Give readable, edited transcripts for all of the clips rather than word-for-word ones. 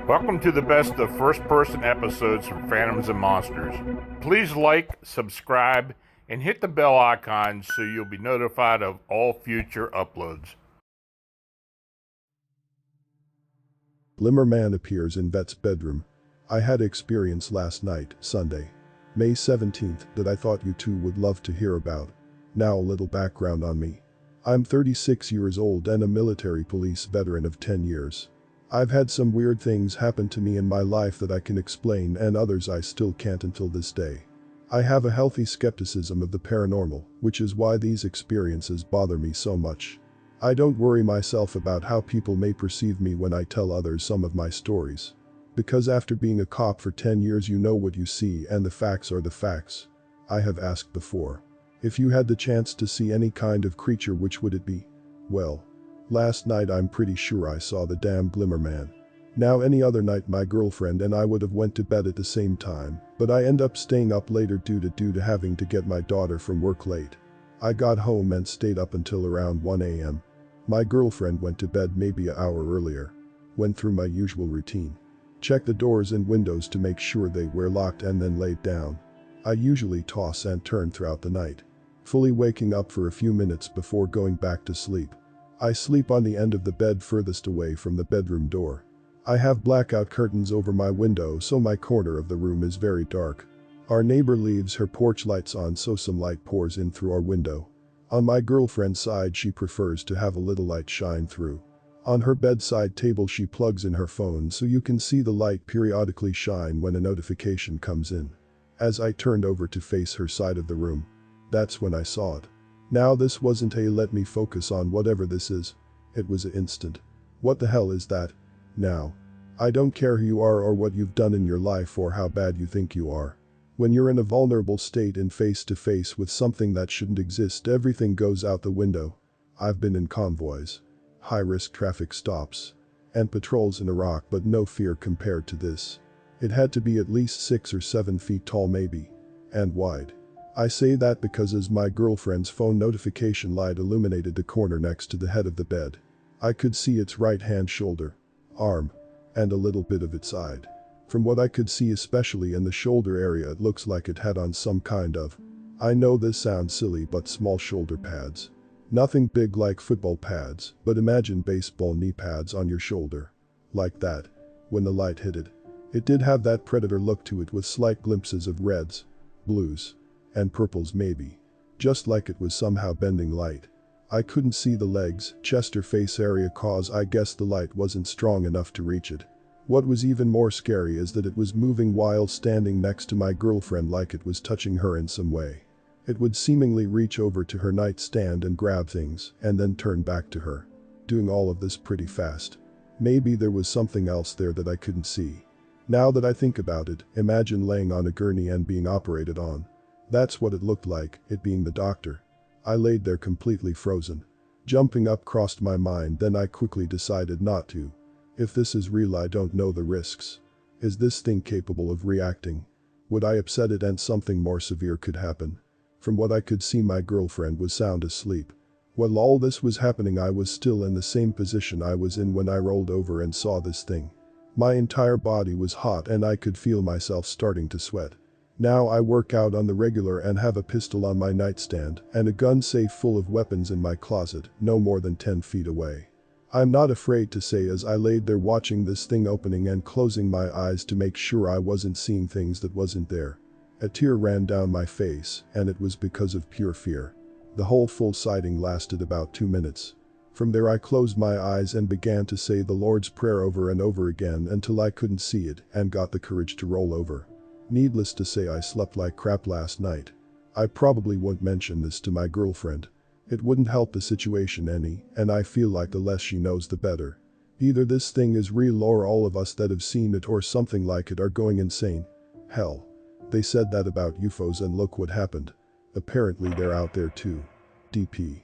Welcome to the best of first-person episodes from Phantoms and Monsters. Please like, subscribe, and hit the bell icon so you'll be notified of all future uploads. Glimmerman appears in Vet's bedroom. I had experience last night, Sunday, May 17th, that I thought you two would love to hear about. Now a little background on me. I'm 36 years old and a military police veteran of 10 years. I've had some weird things happen to me in my life that I can explain and others I still can't until this day. I have a healthy skepticism of the paranormal, which is why these experiences bother me so much. I don't worry myself about how people may perceive me when I tell others some of my stories. Because after being a cop for 10 years you know what you see and the facts are the facts. I have asked before. If you had the chance to see any kind of creature, which would it be? Well, last night I'm pretty sure I saw the damn Glimmerman. Now any other night my girlfriend and I would have went to bed at the same time, but I end up staying up later due to having to get my daughter from work late. I got home and stayed up until around 1 a.m. My girlfriend went to bed maybe an hour earlier. Went through my usual routine. Checked the doors and windows to make sure they were locked and then laid down. I usually toss and turn throughout the night, fully waking up for a few minutes before going back to sleep. I sleep on the end of the bed furthest away from the bedroom door. I have blackout curtains over my window so my corner of the room is very dark. Our neighbor leaves her porch lights on so some light pours in through our window. On my girlfriend's side she prefers to have a little light shine through. On her bedside table she plugs in her phone so you can see the light periodically shine when a notification comes in. As I turned over to face her side of the room, that's when I saw it. Now this wasn't a let me focus on whatever this is. It was an instant. What the hell is that? Now. I don't care who you are or what you've done in your life or how bad you think you are. When you're in a vulnerable state and face to face with something that shouldn't exist, everything goes out the window. I've been in convoys, high-risk traffic stops, and patrols in Iraq, but no fear compared to this. It had to be at least 6 or 7 feet tall maybe. And wide. I say that because as my girlfriend's phone notification light illuminated the corner next to the head of the bed, I could see its right-hand shoulder, arm, and a little bit of its side. From what I could see, especially in the shoulder area, it looks like it had on some kind of, I know this sounds silly, but small shoulder pads. Nothing big like football pads, but imagine baseball knee pads on your shoulder. Like that. When the light hit it, it did have that predator look to it with slight glimpses of reds, blues, and purples maybe. Just like it was somehow bending light. I couldn't see the legs, chest or face area cause I guess the light wasn't strong enough to reach it. What was even more scary is that it was moving while standing next to my girlfriend, like it was touching her in some way. It would seemingly reach over to her nightstand and grab things and then turn back to her. Doing all of this pretty fast. Maybe there was something else there that I couldn't see. Now that I think about it, imagine laying on a gurney and being operated on. That's what it looked like, it being the doctor. I laid there completely frozen. Jumping up crossed my mind, then I quickly decided not to. If this is real, I don't know the risks. Is this thing capable of reacting? Would I upset it and something more severe could happen? From what I could see, my girlfriend was sound asleep. While all this was happening, I was still in the same position I was in when I rolled over and saw this thing. My entire body was hot and I could feel myself starting to sweat. Now I work out on the regular and have a pistol on my nightstand and a gun safe full of weapons in my closet, no more than 10 feet away. I'm not afraid to say, as I laid there watching this thing opening and closing my eyes to make sure I wasn't seeing things that wasn't there. A tear ran down my face, and it was because of pure fear. The whole full sighting lasted about 2 minutes. From there I closed my eyes and began to say the Lord's Prayer over and over again until I couldn't see it and got the courage to roll over. Needless to say, I slept like crap last night. I probably won't mention this to my girlfriend. It wouldn't help the situation any, and I feel like the less she knows the better. Either this thing is real or all of us that have seen it or something like it are going insane. Hell. They said that about UFOs and look what happened. Apparently they're out there too. DP.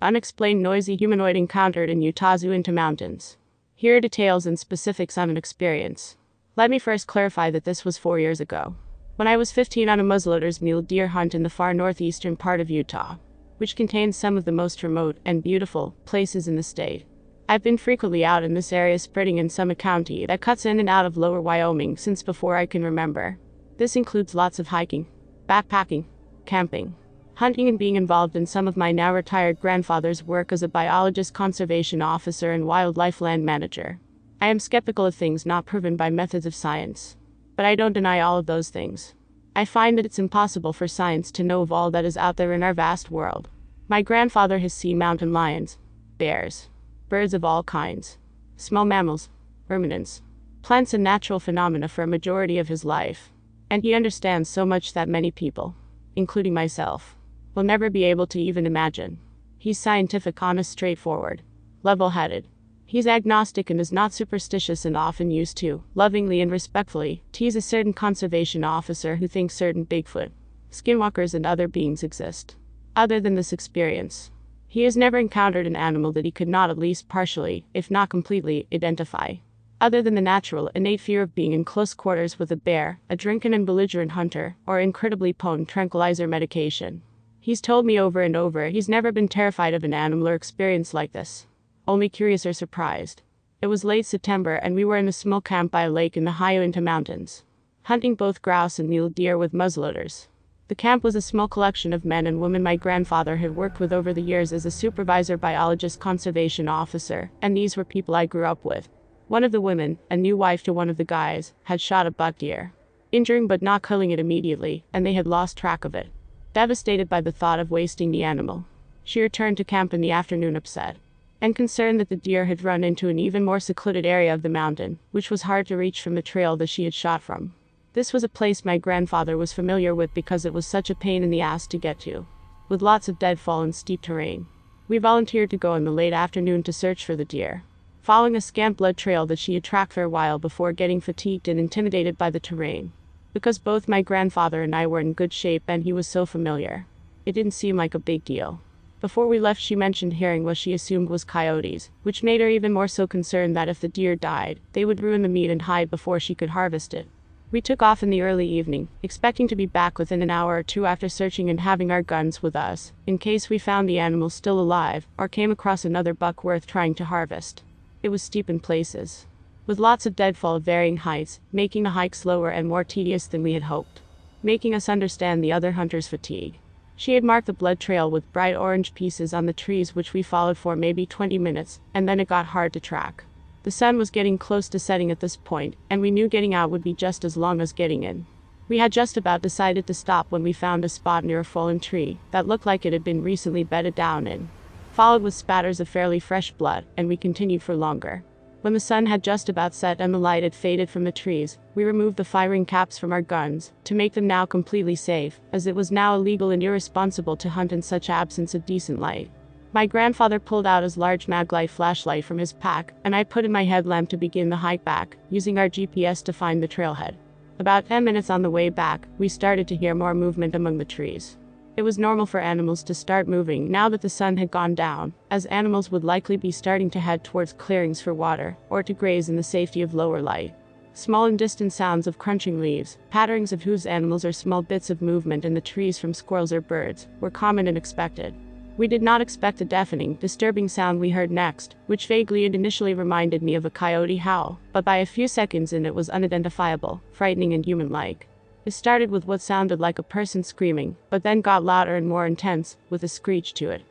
Unexplained noisy humanoid encountered in Utah's Uinta Mountains. Here are details and specifics on an experience. Let me first clarify that this was 4 years ago, when I was 15 on a muzzleloader's mule deer hunt in the far northeastern part of Utah. which contains some of the most remote and beautiful places in the state. I've been frequently out in this area spreading in Summit County that cuts in and out of lower Wyoming since before I can remember. This includes lots of hiking, backpacking, camping, hunting, and being involved in some of my now retired grandfather's work as a biologist, conservation officer, and wildlife land manager. I am skeptical of things not proven by methods of science, but I don't deny all of those things. I find that it's impossible for science to know of all that is out there in our vast world. My grandfather has seen mountain lions, bears, birds of all kinds, small mammals, ruminants, plants, and natural phenomena for a majority of his life. And he understands so much that many people, including myself, will never be able to even imagine. He's scientific, honest, straightforward, level-headed. He's agnostic and is not superstitious, and often used to, lovingly and respectfully, tease a certain conservation officer who thinks certain Bigfoot, skinwalkers, and other beings exist. Other than this experience, he has never encountered an animal that he could not at least partially, if not completely, identify. Other than the natural, innate fear of being in close quarters with a bear, a drunken and belligerent hunter, or incredibly potent tranquilizer medication. He's told me over and over he's never been terrified of an animal or experience like this. Only curious or surprised. It was late September and we were in a small camp by a lake in the Uinta mountains, hunting both grouse and mule deer with muzzleloaders. The camp was a small collection of men and women my grandfather had worked with over the years as a supervisor, biologist, conservation officer, and these were people I grew up with. One of the women, a new wife to one of the guys, had shot a buck deer, injuring but not killing it immediately, and they had lost track of it. Devastated by the thought of wasting the animal, she returned to camp in the afternoon upset and concerned that the deer had run into an even more secluded area of the mountain, which was hard to reach from the trail that she had shot from. This was a place my grandfather was familiar with because it was such a pain in the ass to get to, with lots of deadfall and steep terrain. We volunteered to go in the late afternoon to search for the deer, following a scant blood trail that she had tracked for a while before getting fatigued and intimidated by the terrain. Because both my grandfather and I were in good shape and he was so familiar, it didn't seem like a big deal. Before we left, she mentioned hearing what she assumed was coyotes, which made her even more so concerned that if the deer died, they would ruin the meat and hide before she could harvest it. We took off in the early evening, expecting to be back within an hour or two after searching and having our guns with us, in case we found the animal still alive, or came across another buck worth trying to harvest. It was steep in places, with lots of deadfall of varying heights, making the hike slower and more tedious than we had hoped, making us understand the other hunters' fatigue. She had marked the blood trail with bright orange pieces on the trees, which we followed for maybe 20 minutes, and then it got hard to track. The sun was getting close to setting at this point, and we knew getting out would be just as long as getting in. We had just about decided to stop when we found a spot near a fallen tree that looked like it had been recently bedded down in, followed with spatters of fairly fresh blood, and we continued for longer. When the sun had just about set and the light had faded from the trees, we removed the firing caps from our guns, to make them now completely safe, as it was now illegal and irresponsible to hunt in such absence of decent light. My grandfather pulled out his large maglite flashlight from his pack, and I put in my headlamp to begin the hike back, using our GPS to find the trailhead. About 10 minutes on the way back, we started to hear more movement among the trees. It was normal for animals to start moving now that the sun had gone down, as animals would likely be starting to head towards clearings for water, or to graze in the safety of lower light. Small and distant sounds of crunching leaves, patterings of hooves animals, or small bits of movement in the trees from squirrels or birds, were common and expected. We did not expect the deafening, disturbing sound we heard next, which vaguely and initially reminded me of a coyote howl, but by a few seconds in it was unidentifiable, frightening and human-like. It started with what sounded like a person screaming, but then got louder and more intense, with a screech to it.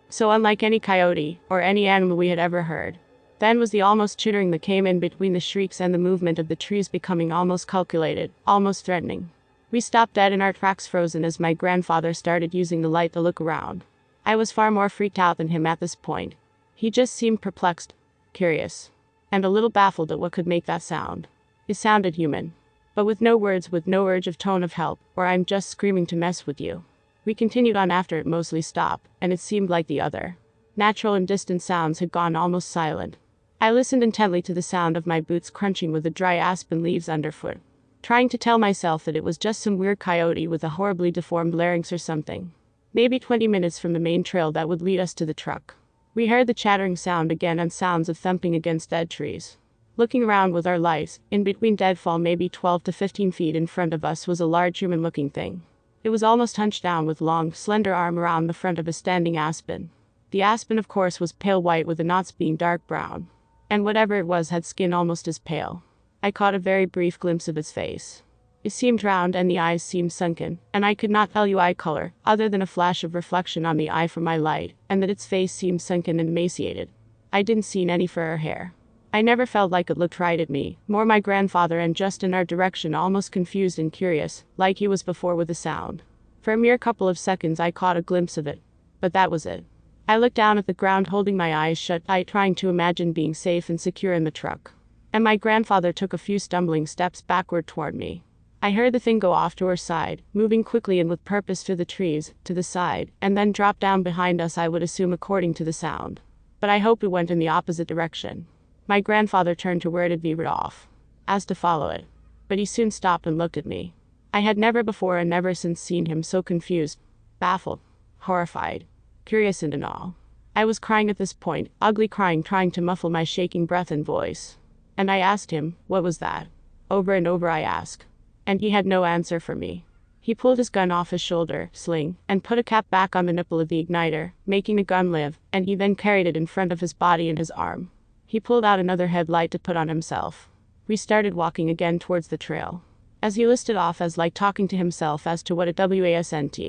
So unlike any coyote, or any animal we had ever heard. Then was the almost chittering that came in between the shrieks and the movement of the trees becoming almost calculated, almost threatening. We stopped dead in our tracks, frozen, as my grandfather started using the light to look around. I was far more freaked out than him at this point. He just seemed perplexed, curious, and a little baffled at what could make that sound. It sounded human, but with no words, with no urge of tone of help, or I'm just screaming to mess with you. We continued on after it mostly stopped, and it seemed like the other natural and distant sounds had gone almost silent. I listened intently to the sound of my boots crunching with the dry aspen leaves underfoot, trying to tell myself that it was just some weird coyote with a horribly deformed larynx or something. Maybe 20 minutes from the main trail that would lead us to the truck, we heard the chattering sound again and sounds of thumping against dead trees. Looking around with our lights, in between deadfall maybe 12 to 15 feet in front of us was a large human-looking thing. It was almost hunched down with long, slender arm around the front of a standing aspen. The aspen, of course, was pale white with the knots being dark brown. And whatever it was had skin almost as pale. I caught a very brief glimpse of its face. It seemed round and the eyes seemed sunken, and I could not tell you eye color, other than a flash of reflection on the eye from my light, and that its face seemed sunken and emaciated. I didn't see any fur or hair. I never felt like it looked right at me, more my grandfather and just in our direction, almost confused and curious, like he was before with the sound. For a mere couple of seconds I caught a glimpse of it. But that was it. I looked down at the ground, holding my eyes shut tight, trying to imagine being safe and secure in the truck. And my grandfather took a few stumbling steps backward toward me. I heard the thing go off to her side, moving quickly and with purpose through the trees, to the side, and then drop down behind us, I would assume according to the sound. But I hope it went in the opposite direction. My grandfather turned to where it had veered off, as to follow it. But he soon stopped and looked at me. I had never before and never since seen him so confused, baffled, horrified, curious and in awe. I was crying at this point, ugly crying, trying to muffle my shaking breath and voice. And I asked him, what was that? Over and over I asked. And he had no answer for me. He pulled his gun off his shoulder sling and put a cap back on the nipple of the igniter, making the gun live, and he then carried it in front of his body and his arm. He pulled out another headlight to put on himself. We started walking again towards the trail. As he listed off as like talking to himself as to what it wasn't.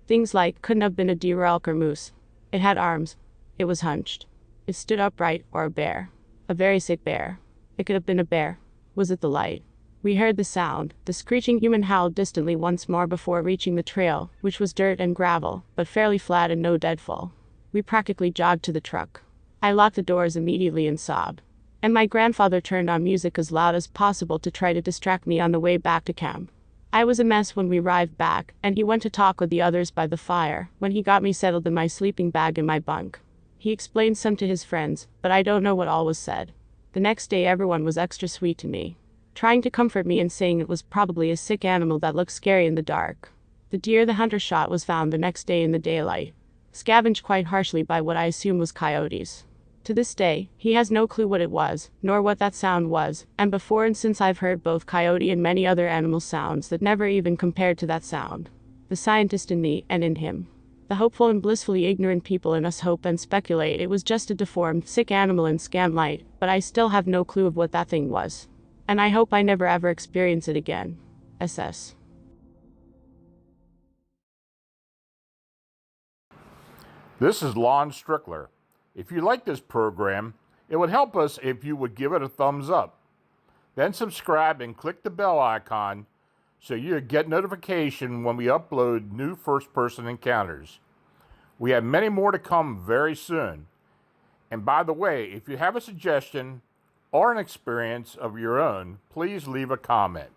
Things like, couldn't have been a deer or elk or moose. It had arms. It was hunched. It stood upright, or a bear. A very sick bear. It could have been a bear. Was it the light? We heard the sound. The screeching human howled distantly once more before reaching the trail, which was dirt and gravel, but fairly flat and no deadfall. We practically jogged to the truck. I locked the doors immediately and sobbed. And my grandfather turned on music as loud as possible to try to distract me on the way back to camp. I was a mess when we arrived back, and he went to talk with the others by the fire, when he got me settled in my sleeping bag in my bunk. He explained some to his friends, but I don't know what all was said. The next day everyone was extra sweet to me, trying to comfort me and saying it was probably a sick animal that looked scary in the dark. The deer the hunter shot was found the next day in the daylight, scavenged quite harshly by what I assume was coyotes. To this day, he has no clue what it was, nor what that sound was, and before and since I've heard both coyote and many other animal sounds that never even compared to that sound. The scientist in me, and in him. The hopeful and blissfully ignorant people in us hope and speculate it was just a deformed, sick animal in scant light, but I still have no clue of what that thing was. And I hope I never ever experience it again. SS. This is Lon Strickler. If you like this program, it would help us if you would give it a thumbs up. Then subscribe and click the bell icon so you get notification when we upload new first-person encounters. We have many more to come very soon. And by the way, if you have a suggestion or an experience of your own, please leave a comment.